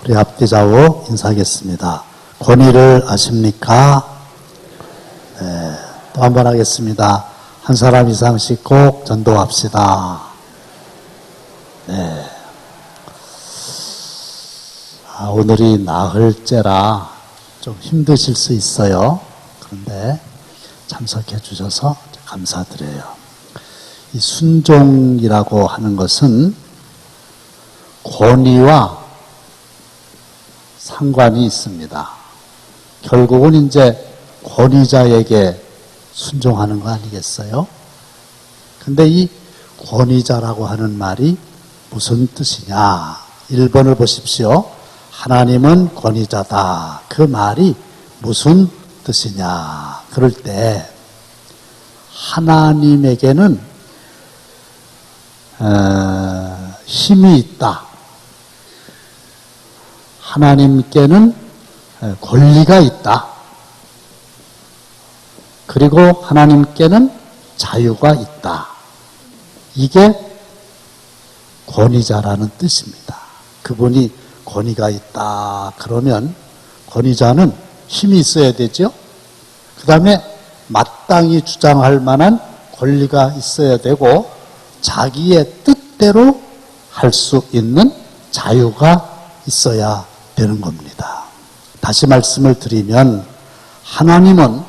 우리 앞뒤 좌우 인사하겠습니다. 권위를 아십니까? 네, 또 한 번 하겠습니다. 한 사람 이상씩 꼭 전도합시다. 네. 오늘이 나흘째라 좀 힘드실 수 있어요. 그런데 참석해 주셔서 감사드려요. 이 순종이라고 하는 것은 권위와 상관이 있습니다. 결국은 이제 권위자에게 순종하는 거 아니겠어요? 근데 이 권위자라고 하는 말이 무슨 뜻이냐? 1번을 보십시오. 하나님은 권위자다. 그 말이 무슨 뜻이냐? 그럴 때 하나님에게는 힘이 있다. 하나님께는 권리가 있다. 그리고 하나님께는 자유가 있다. 이게 권위자라는 뜻입니다. 그분이 권위가 있다. 그러면 권위자는 힘이 있어야 되죠. 그 다음에 마땅히 주장할 만한 권리가 있어야 되고 자기의 뜻대로 할 수 있는 자유가 있어야 되는 겁니다. 다시 말씀을 드리면 하나님은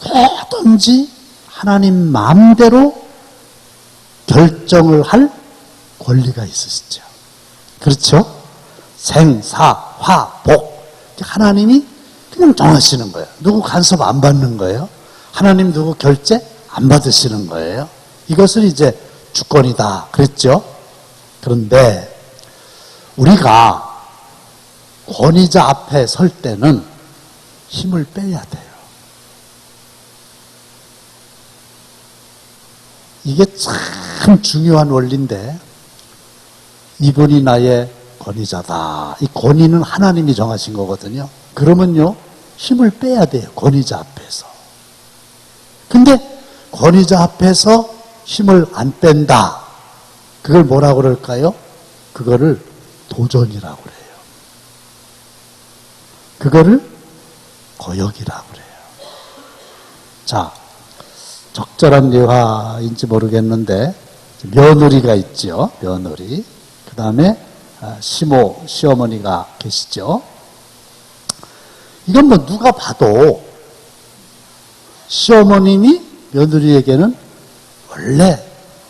뭐든지 하나님 마음대로 결정을 할 권리가 있으시죠. 그렇죠? 생, 사, 화, 복 하나님이 그냥 정하시는 거예요. 누구 간섭 안 받는 거예요. 하나님 누구 결제 안 받으시는 거예요. 이것을 이제 주권이다 그랬죠. 그런데 우리가 권위자 앞에 설 때는 힘을 빼야 돼요. 이게 참 중요한 원리인데 이분이 나의 권위자다. 이 권위는 하나님이 정하신 거거든요. 그러면요 힘을 빼야 돼요. 권위자 앞에서. 근데 권위자 앞에서 힘을 안 뺀다. 그걸 뭐라고 그럴까요? 그거를 도전이라고 그래요. 그거를 거역이라고 그래요. 자, 적절한 예화인지 모르겠는데 며느리가 있죠. 며느리. 그 다음에 시모, 시어머니가 계시죠. 이건 뭐 누가 봐도 시어머님이 며느리에게는 원래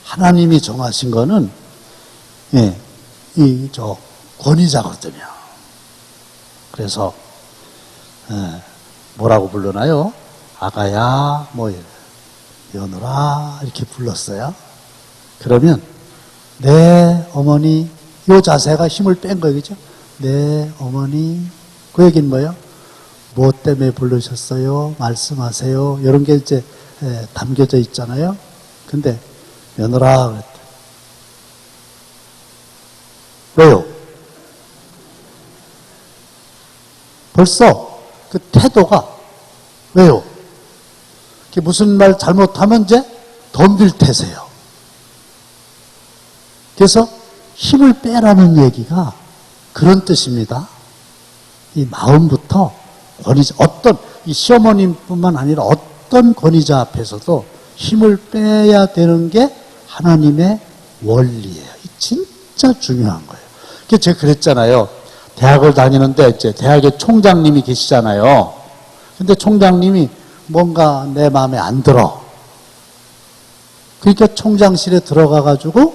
하나님이 정하신 거는 권위자거든요. 그래서 뭐라고 불러나요? 아가야, 며느라 이렇게 불렀어요. 그러면 네 어머니, 이 자세가 힘을 뺀 거예요. 그죠? 네 어머니. 그 얘기는 뭐예요? 뭐 때문에 부르셨어요? 말씀하세요. 이런 게 이제 담겨져 있잖아요. 근데 며느라 그랬대. 왜요? 벌써 그 태도가 왜요? 무슨 말 잘못하면 이제 덤빌 태세요. 그래서 힘을 빼라는 얘기가 그런 뜻입니다. 이 마음부터 권위자, 이 시어머님뿐만 아니라 어떤 권위자 앞에서도 힘을 빼야 되는 게 하나님의 원리예요. 진짜 중요한 거예요. 그래서 제가 그랬잖아요. 대학을 다니는데 이제 대학에 총장님이 계시잖아요. 근데 총장님이 뭔가 내 마음에 안 들어. 그러니까 총장실에 들어가가지고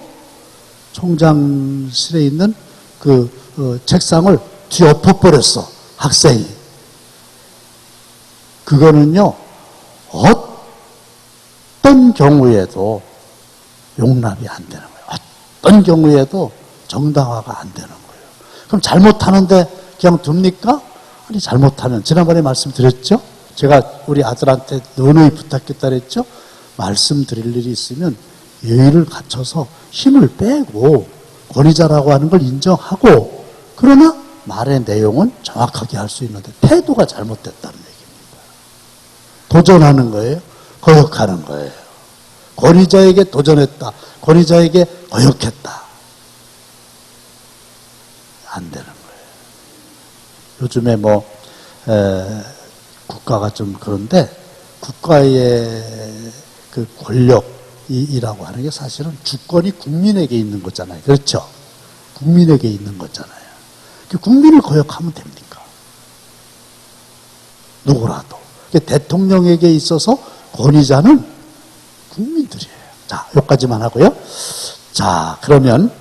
총장실에 있는 책상을 뒤엎어버렸어. 학생이. 그거는요, 어떤 경우에도 용납이 안 되는 거예요. 어떤 경우에도 정당화가 안 되는 거예요. 그럼 잘못하는데 그냥 둡니까? 아니, 잘못하면, 지난번에 말씀드렸죠? 제가 우리 아들한테 너너히 부탁했다 그랬죠? 말씀드릴 일이 있으면 예의를 갖춰서 힘을 빼고 권위자라고 하는 걸 인정하고, 그러나 말의 내용은 정확하게 할 수 있는데 태도가 잘못됐다는 얘기입니다. 도전하는 거예요. 거역하는 거예요. 권위자에게 도전했다. 권위자에게 거역했다. 안 되는 거예요. 요즘에 국가가 좀 그런데 국가의 그 권력이라고 하는 게 사실은 주권이 국민에게 있는 거잖아요. 그렇죠? 국민에게 있는 거잖아요. 국민을 거역하면 됩니까? 누구라도. 대통령에게 있어서 권위자는 국민들이에요. 자, 여기까지만 하고요. 자, 그러면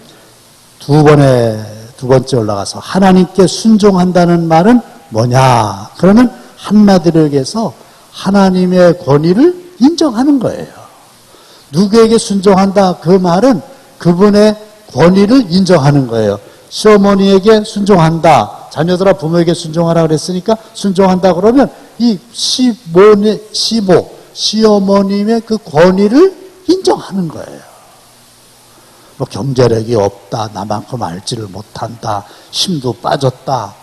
두 번째 올라가서 하나님께 순종한다는 말은 뭐냐? 그러면 한마디로 얘기해서 하나님의 권위를 인정하는 거예요. 누구에게 순종한다? 그 말은 그분의 권위를 인정하는 거예요. 시어머니에게 순종한다. 자녀들아 부모에게 순종하라 그랬으니까 순종한다 그러면 이 시어머님의 그 권위를 인정하는 거예요. 경제력이 없다, 나만큼 알지를 못한다, 힘도 빠졌다.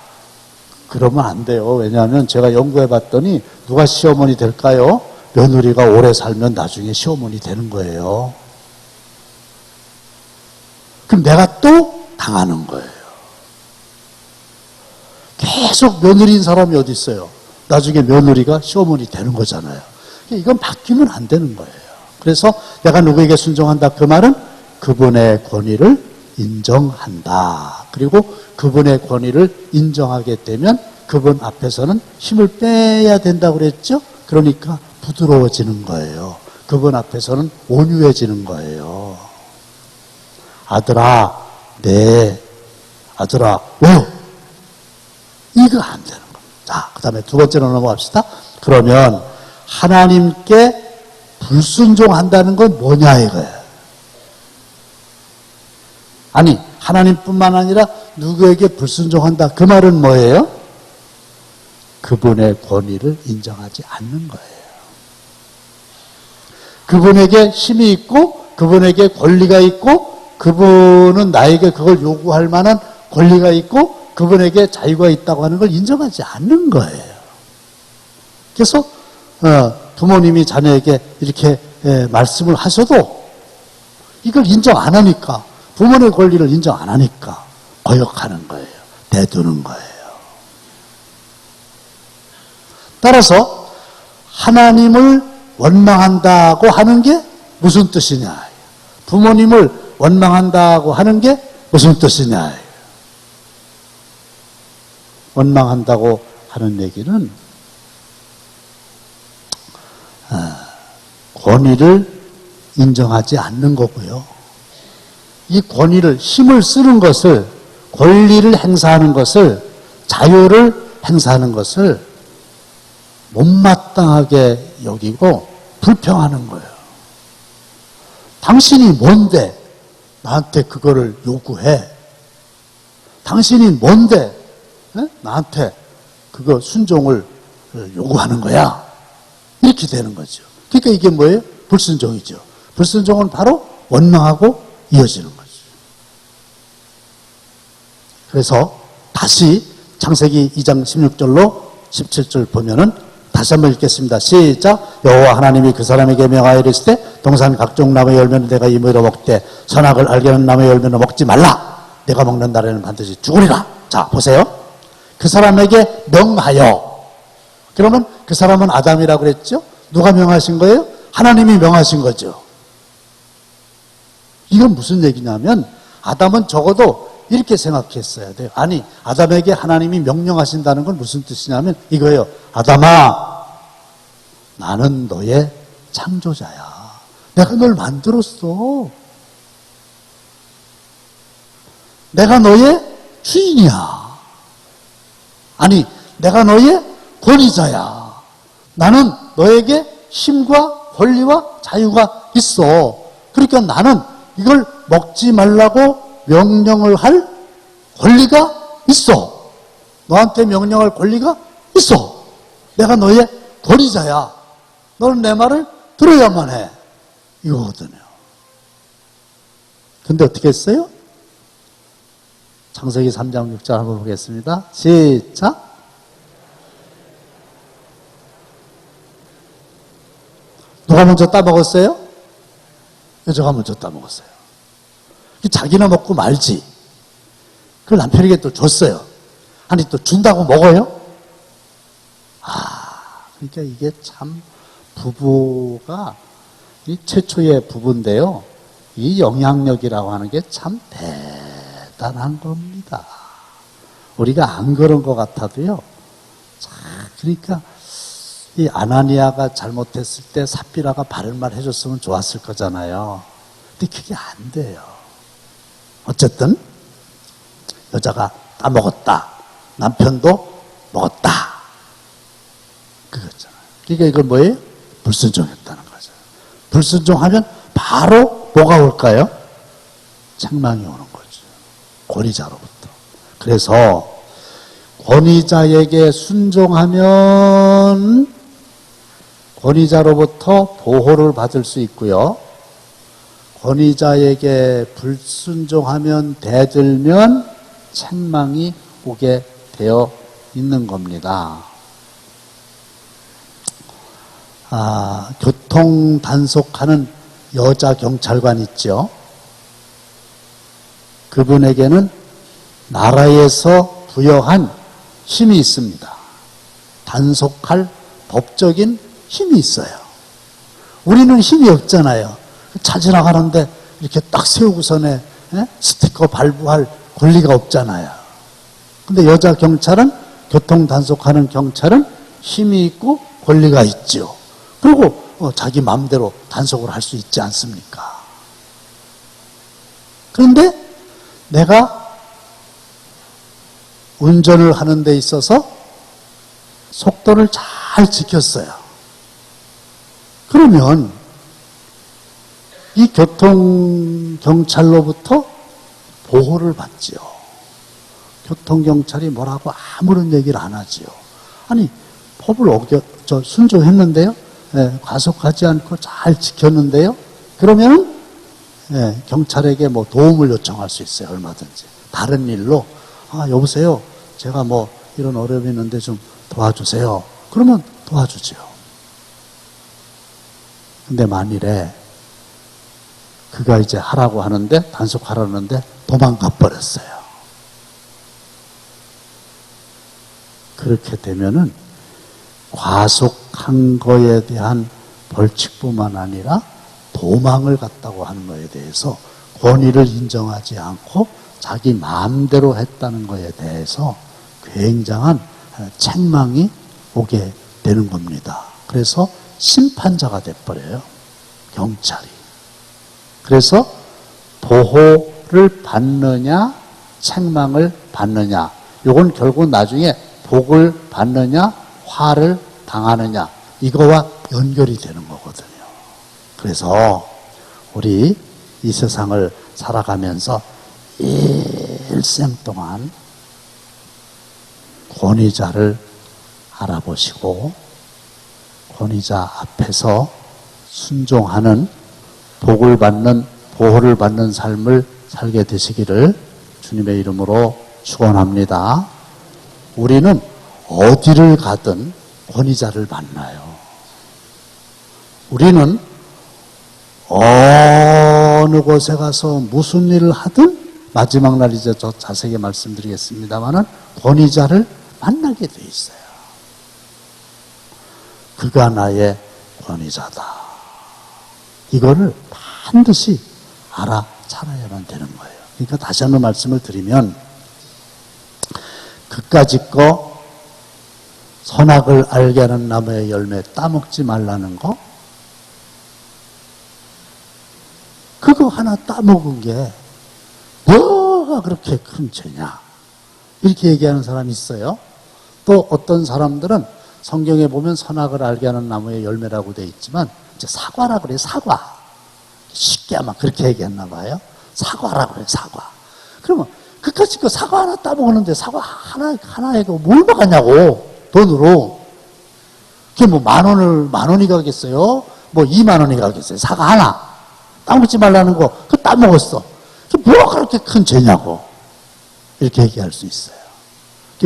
그러면 안 돼요. 왜냐하면 제가 연구해 봤더니 누가 시어머니 될까요? 며느리가 오래 살면 나중에 시어머니 되는 거예요. 그럼 내가 또 당하는 거예요. 계속 며느리인 사람이 어디 있어요? 나중에 며느리가 시어머니 되는 거잖아요. 이건 바뀌면 안 되는 거예요. 그래서 내가 누구에게 순종한다 그 말은 그분의 권위를 인정한다. 그리고 그분의 권위를 인정하게 되면 그분 앞에서는 힘을 빼야 된다고 그랬죠? 그러니까 부드러워지는 거예요. 그분 앞에서는 온유해지는 거예요. 아들아, 아들아, 왜요? 이거 안 되는 겁니다. 자, 그 다음에 두 번째로 넘어갑시다. 그러면 하나님께 불순종한다는 건 뭐냐 이거예요. 아니, 하나님뿐만 아니라 누구에게 불순종한다 그 말은 뭐예요? 그분의 권위를 인정하지 않는 거예요. 그분에게 힘이 있고 그분에게 권리가 있고 그분은 나에게 그걸 요구할 만한 권리가 있고 그분에게 자유가 있다고 하는 걸 인정하지 않는 거예요. 그래서 부모님이 자녀에게 이렇게 말씀을 하셔도 이걸 인정 안 하니까 부모의 권리를 인정 안 하니까 거역하는 거예요. 대두는 거예요. 따라서 하나님을 원망한다고 하는 게 무슨 뜻이냐. 부모님을 원망한다고 하는 게 무슨 뜻이냐. 원망한다고 하는 얘기는 권위를 인정하지 않는 거고요. 이 권위를, 힘을 쓰는 것을, 권리를 행사하는 것을, 자유를 행사하는 것을 못마땅하게 여기고 불평하는 거예요. 당신이 뭔데 나한테 그거를 요구해? 당신이 뭔데 나한테 그거 순종을 요구하는 거야? 이렇게 되는 거죠. 그러니까 이게 뭐예요? 불순종이죠. 불순종은 바로 원망하고 이어지는 거죠. 그래서 다시 창세기 2장 16절로 17절 보면은 다시 한번 읽겠습니다. 시작. 여호와 하나님이 그 사람에게 명하여 이르시되 동산 각종 나무의 열매는 내가 임의로 먹되 선악을 알게 하는 나무의 열매는 먹지 말라. 내가 먹는 날에는 반드시 죽으리라. 자, 보세요. 그 사람에게 명하여. 그러면 그 사람은 아담이라고 그랬죠? 누가 명하신 거예요? 하나님이 명하신 거죠. 이건 무슨 얘기냐면 아담은 적어도 이렇게 생각했어야 돼요. 아니, 아담에게 하나님이 명령하신다는 건 무슨 뜻이냐면 이거예요. 아담아, 나는 너의 창조자야. 내가 널 만들었어. 내가 너의 주인이야. 아니, 내가 너의 권위자야. 나는 너에게 힘과 권리와 자유가 있어. 그러니까 나는 이걸 먹지 말라고 명령을 할 권리가 있어. 너한테 명령할 권리가 있어. 내가 너의 권위자야. 너는 내 말을 들어야만 해. 이거거든요. 근데 어떻게 했어요? 창세기 3장 6절 한번 보겠습니다. 시작. 누가 먼저 따먹었어요? 여자가 먼저 따먹었어요. 자기나 먹고 말지. 그 남편에게 또 줬어요. 아니, 또 준다고 먹어요? 그러니까 이게 참 부부가 이 최초의 부부인데요. 이 영향력이라고 하는 게 참 대단한 겁니다. 우리가 안 그런 것 같아도요. 그러니까 이 아나니아가 잘못했을 때 삽비라가 바른 말 해줬으면 좋았을 거잖아요. 근데 그게 안 돼요. 어쨌든 여자가 따먹었다. 남편도 먹었다. 그거잖아요. 그러니까 이건 뭐예요? 불순종했다는 거죠. 불순종하면 바로 뭐가 올까요? 책망이 오는 거죠. 권위자로부터. 그래서 권위자에게 순종하면 권위자로부터 보호를 받을 수 있고요. 권위자에게 불순종하면 대들면 책망이 오게 되어 있는 겁니다. 교통 단속하는 여자 경찰관 있죠. 그분에게는 나라에서 부여한 힘이 있습니다. 단속할 법적인 힘이 있어요. 우리는 힘이 없잖아요. 차 지나가는데 이렇게 딱 세우고서는 스티커 발부할 권리가 없잖아요. 근데 여자 경찰은, 교통 단속하는 경찰은 힘이 있고 권리가 있죠. 그리고 자기 마음대로 단속을 할 수 있지 않습니까? 그런데 내가 운전을 하는 데 있어서 속도를 잘 지켰어요. 그러면 이 교통경찰로부터 보호를 받지요. 교통경찰이 뭐라고 아무런 얘기를 안 하지요. 아니, 법을 순종했는데요. 과속하지 않고 잘 지켰는데요. 그러면 경찰에게 뭐 도움을 요청할 수 있어요. 얼마든지. 다른 일로 여보세요. 제가 뭐 이런 어려움이 있는데 좀 도와주세요. 그러면 도와주죠. 근데 만일에 그가 이제 하라고 하는데, 단속하라는데 도망가 버렸어요. 그렇게 되면은 과속한 거에 대한 벌칙뿐만 아니라 도망을 갔다고 하는 거에 대해서 권위를 인정하지 않고 자기 마음대로 했다는 거에 대해서 굉장한 책망이 오게 되는 겁니다. 그래서 심판자가 돼버려요. 경찰이. 그래서 보호를 받느냐 책망을 받느냐, 이건 결국 나중에 복을 받느냐 화를 당하느냐, 이거와 연결이 되는 거거든요. 그래서 우리 이 세상을 살아가면서 일생 동안 권위자를 알아보시고 권위자 앞에서 순종하는, 복을 받는, 보호를 받는 삶을 살게 되시기를 주님의 이름으로 축원합니다. 우리는 어디를 가든 권위자를 만나요. 우리는 어느 곳에 가서 무슨 일을 하든, 마지막 날 이제 저 자세히 말씀드리겠습니다만은 권위자를 만나게 돼 있어요. 그가 나의 권위자다. 이거를 반드시 알아차려야만 되는 거예요. 그러니까 다시 한번 말씀을 드리면, 그까짓 거, 선악을 알게 하는 나무의 열매 따먹지 말라는 거, 그거 하나 따먹은 게 뭐가 그렇게 큰 죄냐, 이렇게 얘기하는 사람이 있어요. 또 어떤 사람들은 성경에 보면 선악을 알게 하는 나무의 열매라고 되어 있지만 이제 사과라 그래요. 사과. 쉽게 아마 그렇게 얘기했나 봐요. 사과라 그래요. 사과. 그러면 그까짓 거 사과 하나 따먹었는데 사과 하나에 뭘 먹었냐고, 돈으로. 그게 뭐 만 원이 가겠어요? 뭐 2만 원이 가겠어요? 사과 하나. 따먹지 말라는 거, 그거 따먹었어. 그게 뭐가 그렇게 큰 죄냐고. 이렇게 얘기할 수 있어요.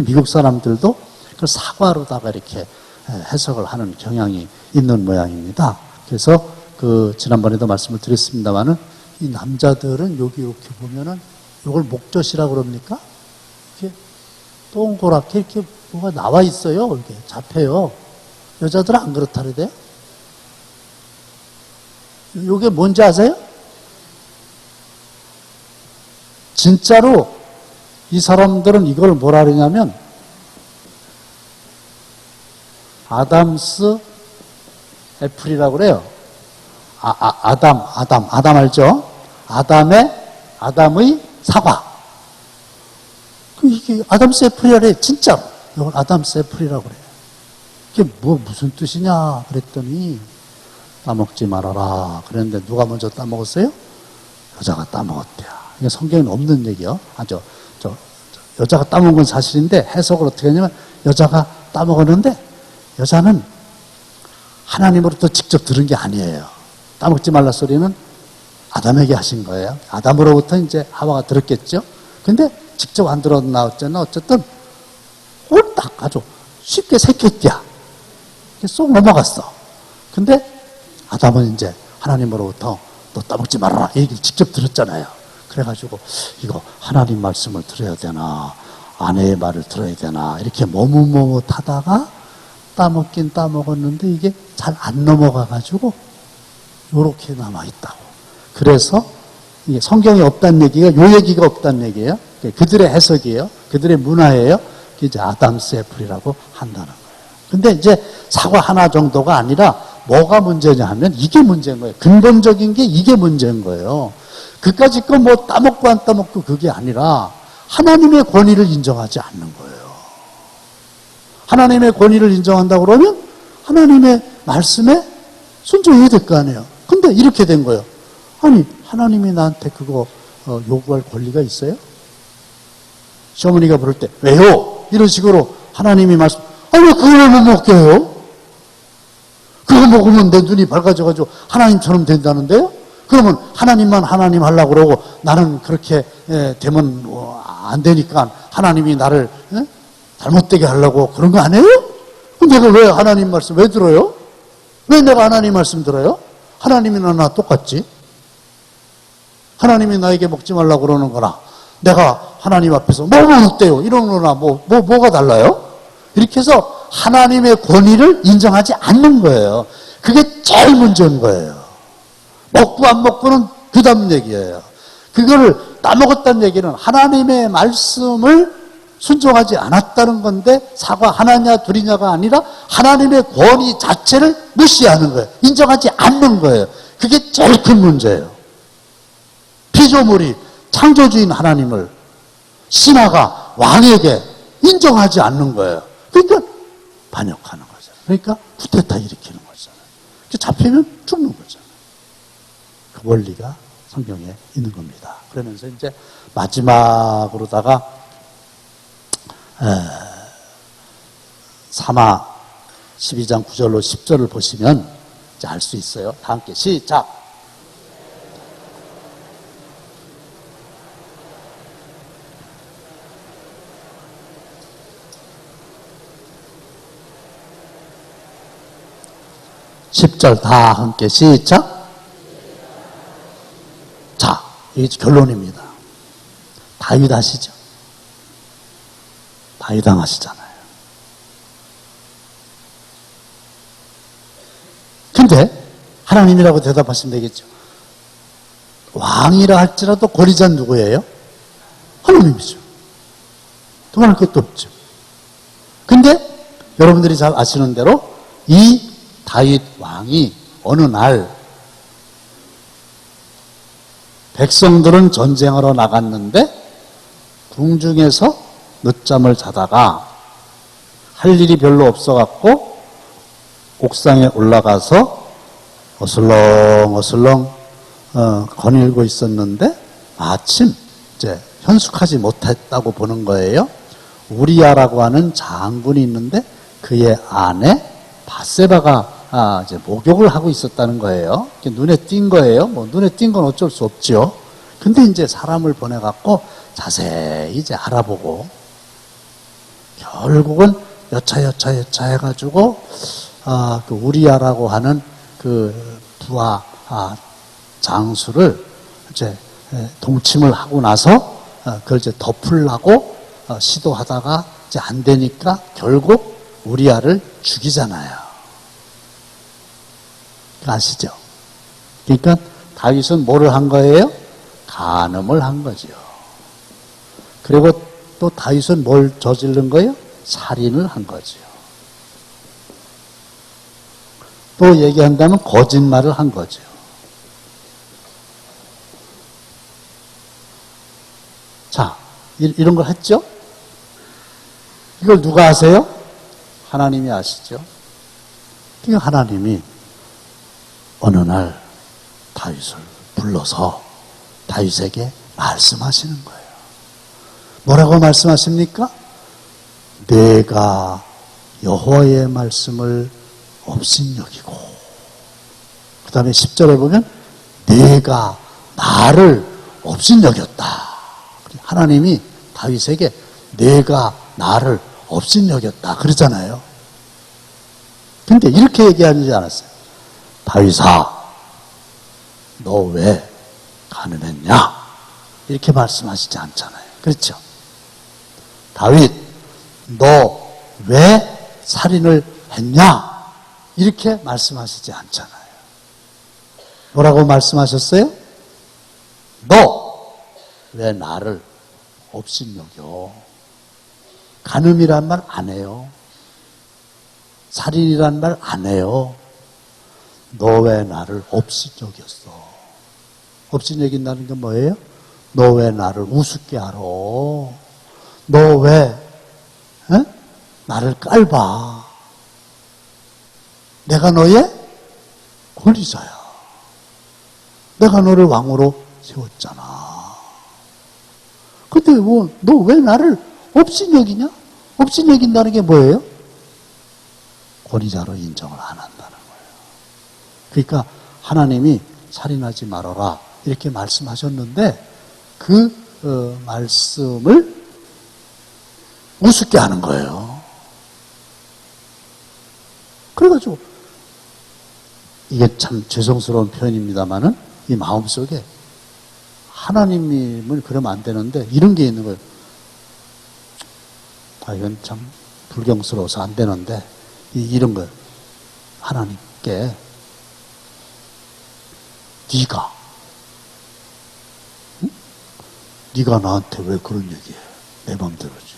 미국 사람들도 그 사과로다가 이렇게 해석을 하는 경향이 있는 모양입니다. 그래서 지난번에도 말씀을 드렸습니다만은, 이 남자들은 여기 이렇게 보면은 이걸 목젖이라고 그럽니까? 동그랗게 이렇게 뭐가 나와 있어요. 이렇게 잡혀요. 여자들은 안 그렇다 그래요? 이게 뭔지 아세요? 진짜로 이 사람들은 이걸 뭐라 그러냐면 아담스 애플이라고 그래요. 아담 알죠? 아담의 사과. 이게 아담스 애플이래, 진짜로. 이걸 아담스 애플이라고 그래요. 이게 무슨 뜻이냐 그랬더니 따먹지 말아라. 그랬는데 누가 먼저 따먹었어요? 여자가 따먹었대요. 이게 성경에 없는 얘기요. 여자가 따먹은 건 사실인데 해석을 어떻게 하냐면 여자가 따먹었는데 여자는 하나님으로부터 직접 들은 게 아니에요. 따먹지 말라 소리는 아담에게 하신 거예요. 아담으로부터 이제 하와가 들었겠죠. 근데 직접 안 들었나 어쨌든 홀딱 아주 쉽게 새끼띠야. 쏙 넘어갔어. 근데 아담은 이제 하나님으로부터 너 따먹지 말아라 이 얘기를 직접 들었잖아요. 그래가지고 이거 하나님 말씀을 들어야 되나 아내의 말을 들어야 되나 이렇게 머뭇머뭇하다가 따먹긴 따먹었는데 이게 잘 안 넘어가가지고 요렇게 남아있다고. 그래서 이게 성경에 없다는 얘기가 요 얘기가 없다는 얘기예요. 그들의 해석이에요. 그들의 문화예요. 그게 이제 아담스 애플이라고 한다는 거예요. 근데 이제 사과 하나 정도가 아니라 뭐가 문제냐 하면 이게 문제인 거예요. 근본적인 게 이게 문제인 거예요. 그까짓 거 뭐 따먹고 안 따먹고 그게 아니라 하나님의 권위를 인정하지 않는 거예요. 하나님의 권위를 인정한다고 그러면 하나님의 말씀에 순종해야 될 거 아니에요. 근데 이렇게 된 거예요. 아니 하나님이 나한테 그거 요구할 권리가 있어요? 시어머니가 부를 때 왜요? 이런 식으로 하나님이 말씀 왜 그걸 못 먹게 해요? 그거 먹으면 내 눈이 밝아져가지고 하나님처럼 된다는데요? 그러면 하나님만 하나님 하려고 그러고 나는 그렇게 되면 안 되니까 하나님이 나를 잘못되게 하려고 그런 거 아니에요? 근데 내가 왜 하나님 말씀 왜 들어요? 왜 내가 하나님 말씀 들어요? 하나님이나 나 똑같지? 하나님이 나에게 먹지 말라고 그러는 거나 내가 하나님 앞에서 먹으면 어때요? 이런 거나 뭐가 달라요? 이렇게 해서 하나님의 권위를 인정하지 않는 거예요. 그게 제일 문제인 거예요. 먹고 안 먹고는 그 다음 얘기예요. 그거를 따먹었다는 얘기는 하나님의 말씀을 순종하지 않았다는 건데 사과 하나냐 둘이냐가 아니라 하나님의 권위 자체를 무시하는 거예요. 인정하지 않는 거예요. 그게 제일 큰 문제예요. 피조물이 창조주인 하나님을 신하가 왕에게 인정하지 않는 거예요. 그러니까 반역하는 거잖아요. 그러니까 쿠데타 일으키는 거잖아요. 잡히면 죽는 거잖아요. 그 원리가 성경에 있는 겁니다. 그러면서 이제 마지막으로다가 사마 12장 9절로 10절을 보시면 이제 알 수 있어요. 다 함께 시작. 10절 다 함께 시작. 자, 이게 결론입니다. 다윗 아시죠? 다윗 왕 아시잖아요. 근데 하나님이라고 대답하시면 되겠죠. 왕이라 할지라도 권위자는 누구예요? 하나님이죠. 도망할 것도 없죠. 근데 여러분들이 잘 아시는 대로 이 다윗 왕이 어느 날 백성들은 전쟁하러 나갔는데 궁중에서 늦잠을 자다가 할 일이 별로 없어갖고 옥상에 올라가서 어슬렁어슬렁 거닐고 있었는데 마침 이제 현숙하지 못했다고 보는 거예요. 우리야라고 하는 장군이 있는데 그의 아내 바세바가 이제 목욕을 하고 있었다는 거예요. 눈에 띈 거예요. 뭐 눈에 띈 건 어쩔 수 없죠. 근데 이제 사람을 보내갖고 자세히 이제 알아보고 결국은 여차 해가지고 그 우리야라고 하는 그 부하 장수를 이제 동침을 하고 나서 그걸 이제 덮으려고 시도하다가 이제 안 되니까 결국 우리아를 죽이잖아요. 아시죠? 그러니까 다윗은 뭐를 한 거예요? 간음을 한 거죠. 그리고 또 다윗은 뭘 저지른 거예요? 살인을 한 거죠. 또 얘기한다면 거짓말을 한 거죠. 자, 이런 걸 했죠? 이걸 누가 아세요? 하나님이 아시죠? 그러니까 하나님이 어느 날 다윗을 불러서 다윗에게 말씀하시는 거예요. 뭐라고 말씀하십니까? 내가 여호와의 말씀을 업신여기고, 그 다음에 10절에 보면 내가 나를 업신여겼다. 하나님이 다윗에게 내가 나를 업신여겼다 그러잖아요. 근데 이렇게 얘기하지 않았어요. 다윗아, 너 왜 간음했냐? 이렇게 말씀하시지 않잖아요. 그렇죠? 다윗, 너 왜 살인을 했냐? 이렇게 말씀하시지 않잖아요. 뭐라고 말씀하셨어요? 너 왜 나를 업신여겨? 간음이란 말 안 해요. 살인이란 말 안 해요. 너 왜 나를 업신여겼어? 업신여긴다는 게 뭐예요? 너 왜 나를 우습게 알아? 너 왜 나를 깔봐? 내가 너의 권리자야. 내가 너를 왕으로 세웠잖아. 근데 너 왜 나를 업신여기냐? 업신여긴다는 게 뭐예요? 권위자로 인정을 안 한다는 거예요. 그러니까 하나님이 살인하지 말아라 이렇게 말씀하셨는데 그 말씀을 우습게 하는 거예요. 그래가지고 이게 참 죄송스러운 표현입니다만은 이 마음속에 하나님을 그러면 안 되는데 이런 게 있는 거예요. 이건 참 불경스러워서 안 되는데 이런 거예요. 하나님께 네가 나한테 왜 그런 얘기해? 내 맘대로지.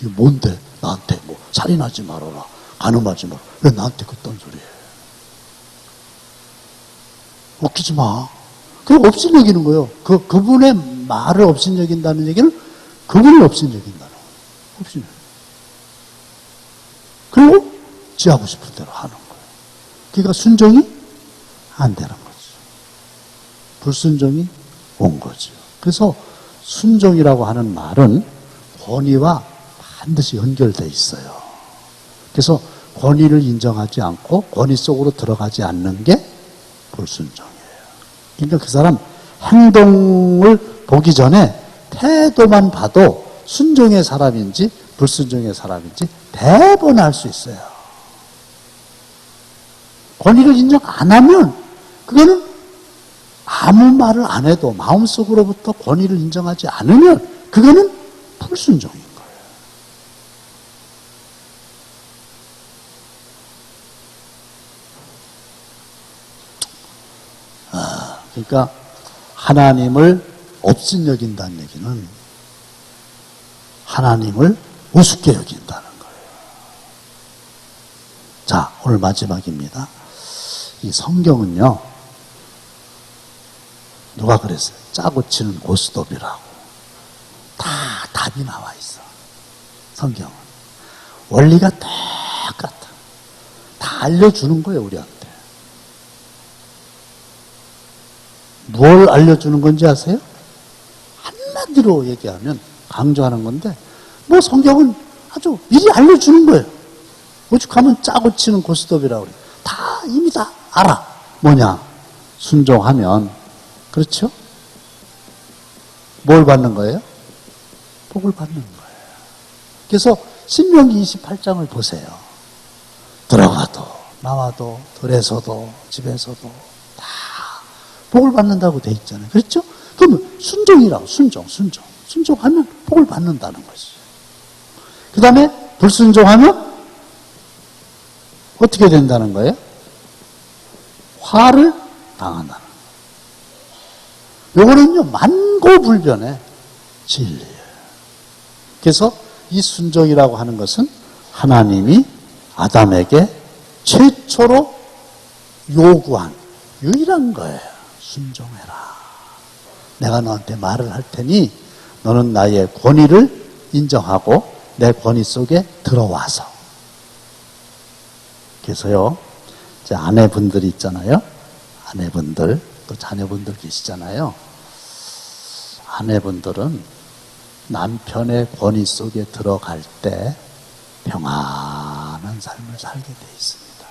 네가 뭔데 나한테 뭐 살인하지 말아라, 간음하지 마라. 왜 나한테 그딴 소리 해? 웃기지 마. 그럼 업신여기는 거예요. 그분의 말을 업신여긴다는 얘기는 그분을 업신여긴다는 거예요. 업신여기. 그리고 지 하고 싶은 대로 하는 거예요. 그러니까 순종이 안 되는 거죠. 불순종이 온 거죠. 그래서 순종이라고 하는 말은 권위와 반드시 연결되어 있어요. 그래서 권위를 인정하지 않고 권위 속으로 들어가지 않는 게 불순종이에요. 그러니까 그 사람 행동을 보기 전에 태도만 봐도 순종의 사람인지 불순종의 사람인지 대번 알 수 있어요. 권위를 인정 안 하면 그거는 아무 말을 안 해도 마음속으로부터 권위를 인정하지 않으면 그거는 불순종인 거예요. 그러니까 하나님을 업신여긴다는 얘기는 하나님을 우습게 여긴다는 거예요. 자, 오늘 마지막입니다. 이 성경은요, 누가 그랬어요? 짜고 치는 고스톱이라고. 다 답이 나와 있어. 성경은. 원리가 똑같아. 다 알려주는 거예요, 우리한테. 뭘 알려주는 건지 아세요? 한마디로 얘기하면 강조하는 건데, 뭐 성경은 아주 미리 알려주는 거예요. 오죽하면 짜고 치는 고스톱이라고 그래요. 다 이미 다 알아. 뭐냐? 순종하면, 그렇죠? 뭘 받는 거예요? 복을 받는 거예요. 그래서 신명기 28장을 보세요. 들어가도, 나와도, 들에서도, 집에서도 다 복을 받는다고 돼 있잖아요. 그렇죠? 그러면 순종이라고, 순종하면 복을 받는다는 거지. 그 다음에 불순종하면 어떻게 된다는 거예요? 화를 당한다는 거예요. 요거는요, 만고불변의 진리예요. 그래서 이 순종이라고 하는 것은 하나님이 아담에게 최초로 요구한 유일한 거예요. 순종해라. 내가 너한테 말을 할 테니 너는 나의 권위를 인정하고 내 권위 속에 들어와서. 그래서요, 이제 아내분들이 있잖아요. 아내분들, 또 자녀분들 계시잖아요. 아내분들은 남편의 권위 속에 들어갈 때 평안한 삶을 살게 돼 있습니다.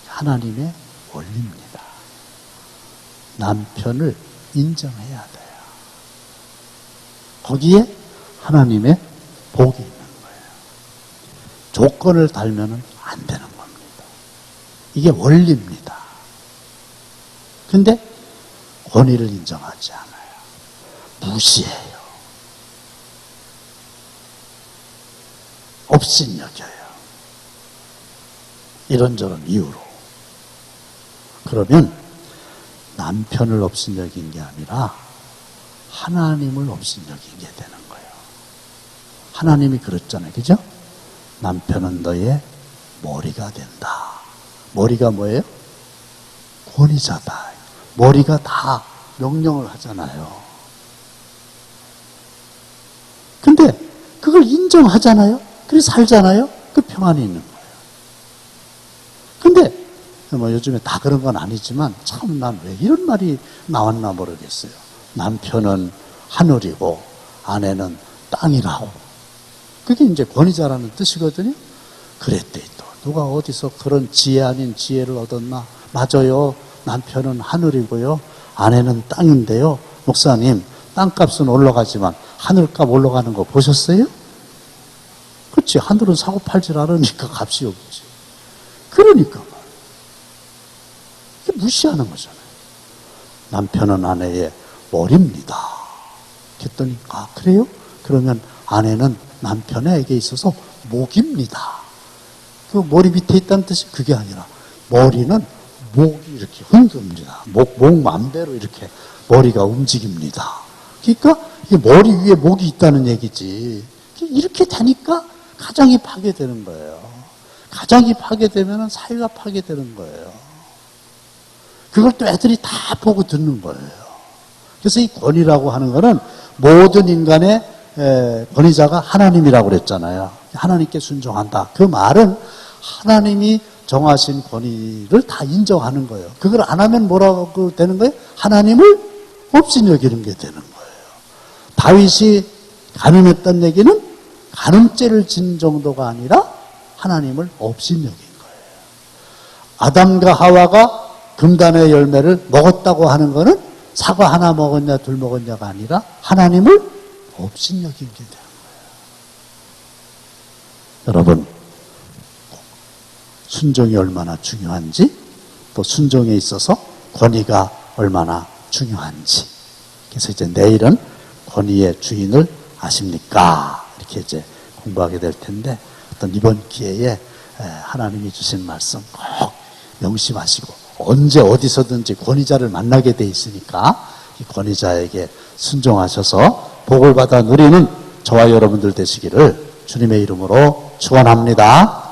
하나님의 원리입니다. 남편을 인정해야 돼요. 거기에 하나님의 복이 있는 거예요. 조건을 달면 안 되는 겁니다. 이게 원리입니다. 근데 권위를 인정하지 않아요. 무시해요. 업신여겨요. 이런저런 이유로. 그러면 남편을 업신여긴 게 아니라 하나님을 업신여긴 게 되는 거예요. 하나님이 그랬잖아요. 그죠? 남편은 너의 머리가 된다. 머리가 뭐예요? 권위자다. 머리가 다 명령을 하잖아요. 근데 그걸 인정하잖아요. 그래서 살잖아요. 그 평안이 있는 거예요. 근데 뭐 요즘에 다 그런 건 아니지만 참 난 왜 이런 말이 나왔나 모르겠어요. 남편은 하늘이고 아내는 땅이라고. 그게 이제 권위자라는 뜻이거든요. 그랬대 또. 누가 어디서 그런 지혜 아닌 지혜를 얻었나? 맞아요. 남편은 하늘이고요. 아내는 땅인데요. 목사님, 땅값은 올라가지만 하늘값 올라가는 거 보셨어요? 그렇지. 하늘은 사고 팔질 않으니까 값이 없지. 그러니까 이게 무시하는 거잖아요. 남편은 아내의 머리입니다. 그랬더니 아 그래요? 그러면 아내는 남편에게 있어서 목입니다. 그 머리 밑에 있다는 뜻이 그게 아니라 머리는 목이 이렇게 흔듭니다. 목 맘대로 이렇게 머리가 움직입니다. 그러니까 이게 머리 위에 목이 있다는 얘기지. 이렇게 되니까 가정이 파괴되는 거예요. 가정이 파괴되면 사회가 파괴되는 거예요. 그걸 또 애들이 다 보고 듣는 거예요. 그래서 이 권위라고 하는 거는 모든 인간의 권위자가 하나님이라고 그랬잖아요. 하나님께 순종한다. 그 말은 하나님이 정하신 권위를 다 인정하는 거예요. 그걸 안 하면 뭐라고 되는 거예요? 하나님을 업신여기는 게 되는 거예요. 다윗이 간음했던 얘기는 간음죄를 진 정도가 아니라 하나님을 업신여긴 거예요. 아담과 하와가 금단의 열매를 먹었다고 하는 거는 사과 하나 먹었냐 둘 먹었냐가 아니라 하나님을 업신여긴 게 되는 거예요. 여러분, 순종이 얼마나 중요한지, 또 순종에 있어서 권위가 얼마나 중요한지. 그래서 이제 내일은 권위의 주인을 아십니까? 이렇게 이제 공부하게 될 텐데, 어떤 이번 기회에 하나님이 주신 말씀 꼭 명심하시고, 언제 어디서든지 권위자를 만나게 돼 있으니까 이 권위자에게 순종하셔서 복을 받아 누리는 저와 여러분들 되시기를 주님의 이름으로 축원합니다.